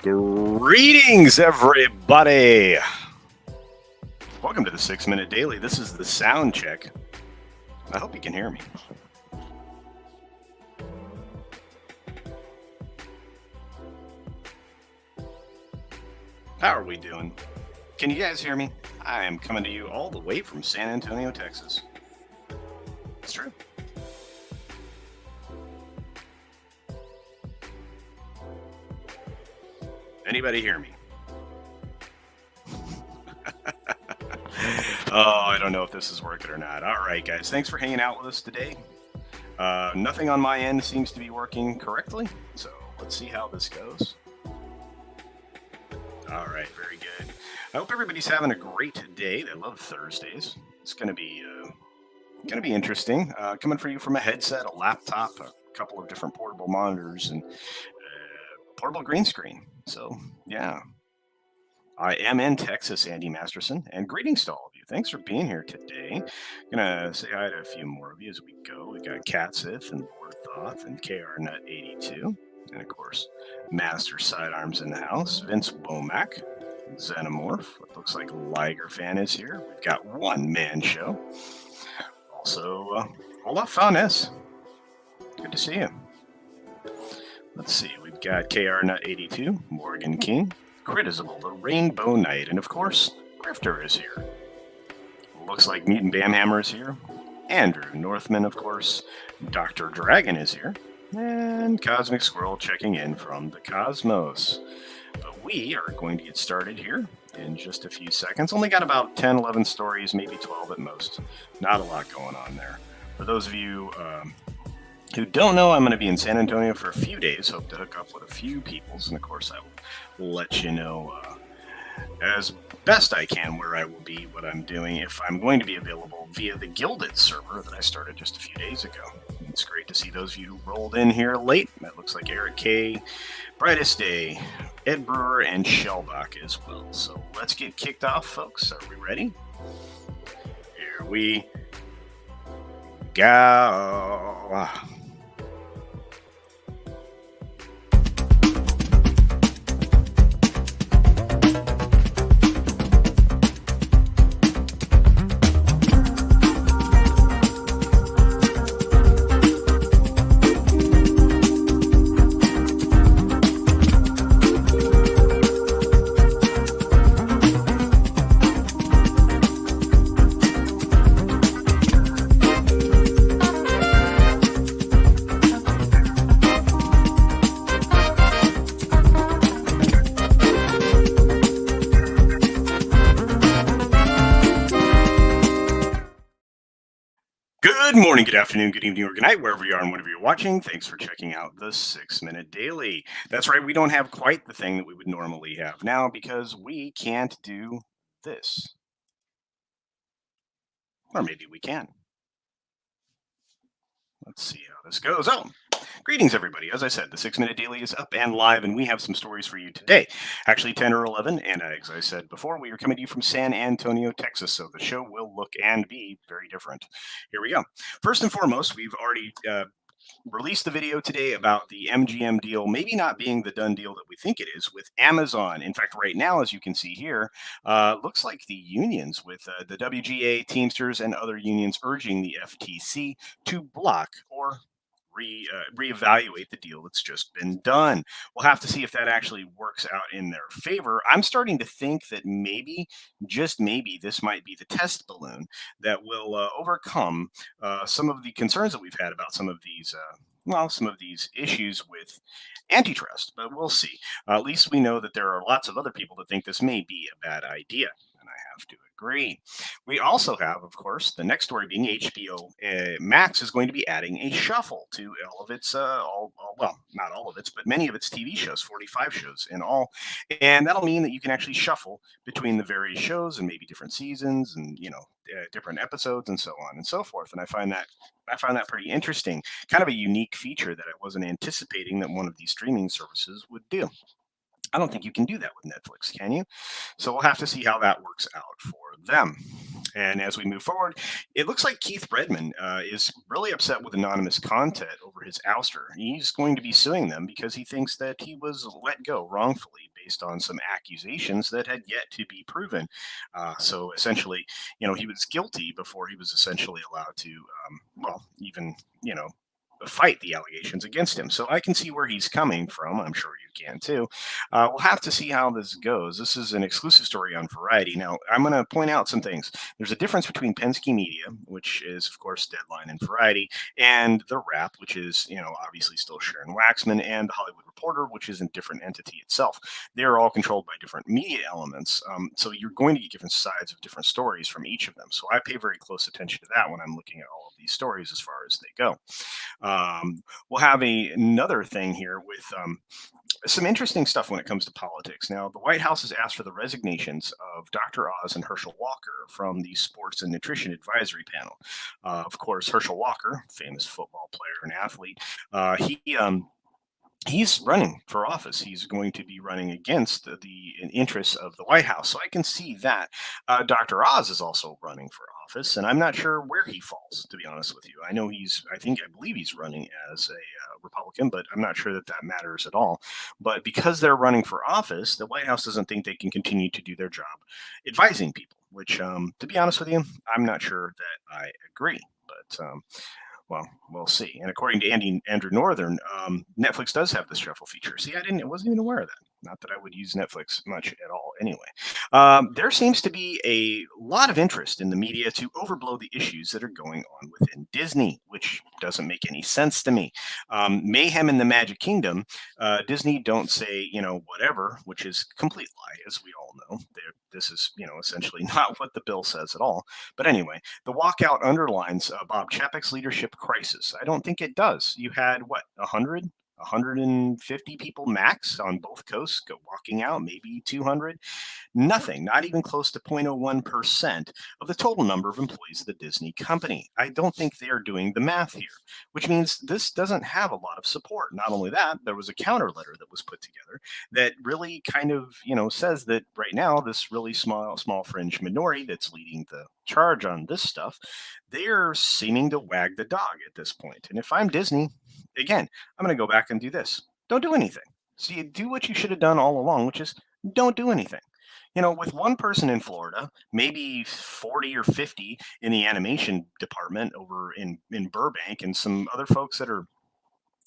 Greetings, everybody. Welcome to the 6-Minute Daily. This is the sound check. I hope you can hear me. How are we doing? Can you guys hear me? I am coming to you all the way from San Antonio, Texas. It's true. Anybody hear me? Oh, I don't know if this is working or not. All right, guys. Thanks for hanging out with us today. Nothing on my end seems to be working correctly, so let's see how this goes. All right, very good. I hope everybody's having a great day. I love Thursdays. It's gonna be interesting. Coming for you from a headset, a laptop, a couple of different portable monitors, and portable green screen. So yeah, I am in Texas, Andy Masterson, and greetings to all of you. Thanks for being here today. Gonna say hi to a few more of you as we go. We got Catsith and Lord Thoth and KR Nut 82, and of course, Master Sidearms in the house. Vince Womack, Xenomorph. What looks like Liger fan is here. We've got One Man Show. Also, Olaf Faunes. Good to see you. Let's see. We've got KR Nut 82, Morgan King, Critisible, the Rainbow Knight, and of course, Grifter is here. Looks like Mutant Bamhammer is here. Andrew Northman, of course. Dr. Dragon is here. And Cosmic Squirrel checking in from the cosmos. But we are going to get started here in just a few seconds. Only got about 10, 11 stories, maybe 12 at most. Not a lot going on there. For those of you who don't know, I'm going to be in San Antonio for a few days. Hope to hook up with a few peoples. And of course, I will let you know as best I can where I will be, what I'm doing, if I'm going to be available via the Gilded server that I started just a few days ago. It's great to see those of you who rolled in here late. That looks like Eric K, Brightest Day, Ed Brewer, and Shellbach as well. So let's get kicked off, folks. Are we ready? Here we go. Good morning, good afternoon, good evening, or good night, wherever you are and whatever you're watching. Thanks for checking out the 6-Minute Daily. That's right, we don't have quite the thing that we would normally have now because we can't do this. Or maybe we can. Let's see how this goes. Oh, greetings, everybody. As I said, the 6-Minute Daily is up and live, and we have some stories for you today. Actually, 10 or 11, and as I said before, we are coming to you from San Antonio, Texas, so the show will look and be very different. Here we go. First and foremost, we've already released the video today about the MGM deal maybe not being the done deal that we think it is with Amazon. In fact, right now, as you can see here, looks like the unions with the WGA, Teamsters, and other unions urging the FTC to block or reevaluate the deal that's just been done. We'll have to see if that actually works out in their favor. I'm starting to think that maybe, just maybe, this might be the test balloon that will overcome some of the concerns that we've had about some of these issues with antitrust. But we'll see. At least we know that there are lots of other people that think this may be a bad idea, and I have to agree. We also have, of course, the next story being HBO Max is going to be adding a shuffle to all of its, well, not all of its, but many of its TV shows, 45 shows in all. And that'll mean that you can actually shuffle between the various shows and maybe different seasons and, different episodes and so on and so forth. And I find that pretty interesting, kind of a unique feature that I wasn't anticipating that one of these streaming services would do. I don't think you can do that with Netflix, can you? So we'll have to see how that works out for them. And as we move forward, it looks like Keith Redmon is really upset with anonymous content over his ouster. He's going to be suing them because he thinks that he was let go wrongfully based on some accusations that had yet to be proven. So essentially, he was guilty before he was essentially allowed to, even, fight the allegations against him. So I can see where he's coming from. I'm sure you can too. We'll have to see how this goes. This is an exclusive story on Variety. Now, I'm going to point out some things. There's a difference between Penske Media, which is, of course, Deadline and Variety, and The Wrap, which is, obviously still Sharon Waxman, and The Hollywood Reporter, which is a different entity itself. They're all controlled by different media elements. So you're going to get different sides of different stories from each of them. So I pay very close attention to that when I'm looking at all of these stories as far as they go. We'll have another thing here with some interesting stuff when it comes to politics. Now, the White House has asked for the resignations of Dr. Oz and Hercshel Walker from the Sports and Nutrition Advisory Panel. Of course, Hercshel Walker, famous football player and athlete, he's running for office. He's going to be running against the interests of the White House. So I can see that. Dr. Oz is also running for office, and I'm not sure where he falls, to be honest with you. I know I believe he's running as a Republican, but I'm not sure that matters at all. But because they're running for office, the White House doesn't think they can continue to do their job advising people, which, to be honest with you, I'm not sure that I agree. But well, we'll see. And according to Andrew Northern, Netflix does have this shuffle feature. See, I wasn't even aware of that. Not that I would use Netflix much at all anyway. There seems to be a lot of interest in the media to overblow the issues that are going on within Disney, which doesn't make any sense to me. Mayhem in the Magic Kingdom, Disney don't say, whatever, which is complete lie, as we all know. This is, essentially not what the bill says at all. But anyway, the walkout underlines Bob Chapek's leadership crisis. I don't think it does. You had, 150 people max on both coasts walking out, maybe 200. Nothing, not even close to 0.01% of the total number of employees of the Disney company. I don't think they are doing the math here, which means this doesn't have a lot of support. Not only that, there was a counter letter that was put together that really kind of, says that right now, this really small fringe minority that's leading the charge on this stuff, they're seeming to wag the dog at this point. And if I'm Disney, again, I'm going to go back and do this. Don't do anything. So you do what you should have done all along, which is don't do anything. With one person in Florida, maybe 40 or 50 in the animation department over in Burbank, and some other folks that are,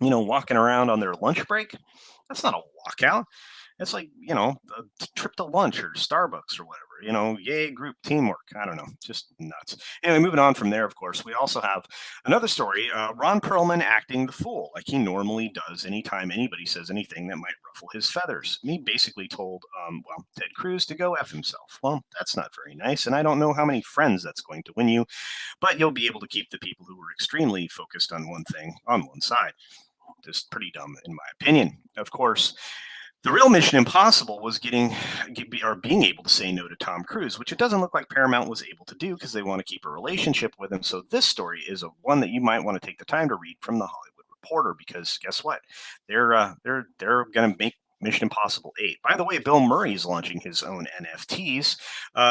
walking around on their lunch break, that's not a walkout. It's like, a trip to lunch or Starbucks or whatever, yay, group teamwork. I don't know, just nuts. Anyway, moving on from there, of course, we also have another story, Ron Perlman acting the fool like he normally does anytime anybody says anything that might ruffle his feathers. He basically told, Ted Cruz to go F himself. Well, that's not very nice, and I don't know how many friends that's going to win you, but you'll be able to keep the people who are extremely focused on one thing on one side. Just pretty dumb, in my opinion. Of course, the real Mission Impossible was being able to say no to Tom Cruise, which it doesn't look like Paramount was able to do because they want to keep a relationship with him. So this story is one that you might want to take the time to read from the Hollywood Reporter, because guess what? They're going to make Mission Impossible 8. By the way, Bill Murray is launching his own NFTs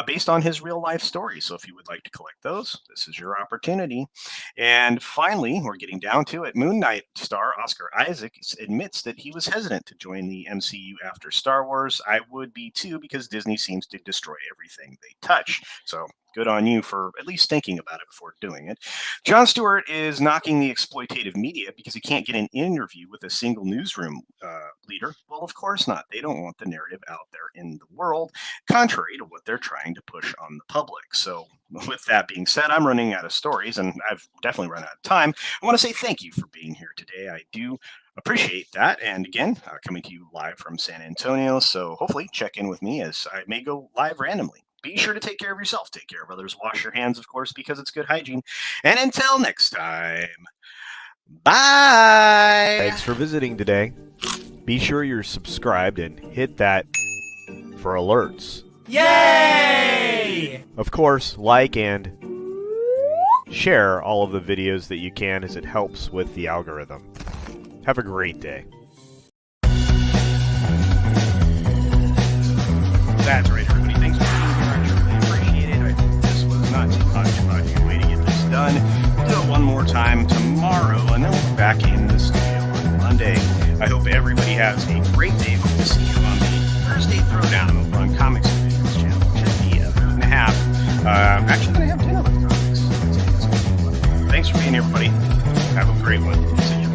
based on his real life story. So if you would like to collect those, this is your opportunity. And finally, we're getting down to it. Moon Knight star Oscar Isaac admits that he was hesitant to join the MCU after Star Wars. I would be too, because Disney seems to destroy everything they touch. So good on you for at least thinking about it before doing it. Jon Stewart is knocking the exploitative media because he can't get an interview with a single newsroom leader. Well, of course not. They don't want the narrative out there in the world, contrary to what they're trying to push on the public. So with that being said, I'm running out of stories, and I've definitely run out of time. I want to say thank you for being here today. I do appreciate that. And again, coming to you live from San Antonio. So hopefully check in with me, as I may go live randomly. Be sure to take care of yourself. Take care of others. Wash your hands, of course, because it's good hygiene. And until next time, bye. Thanks for visiting today. Be sure you're subscribed and hit that for alerts. Yay! Of course, like and share all of the videos that you can, as it helps with the algorithm. Have a great day. That's right, everybody. Thanks for being here. I truly appreciate it. I think this was not too hodgepodge way to get this done. We'll do it one more time tomorrow, and then we'll be back in the studio on Monday. I hope everybody has a great day. We'll see you on the Thursday Throwdown over on Comics and Videos channel. Should be going to have, actually going to have dinner with comics. Thanks for being here, everybody. Have a great one. See you.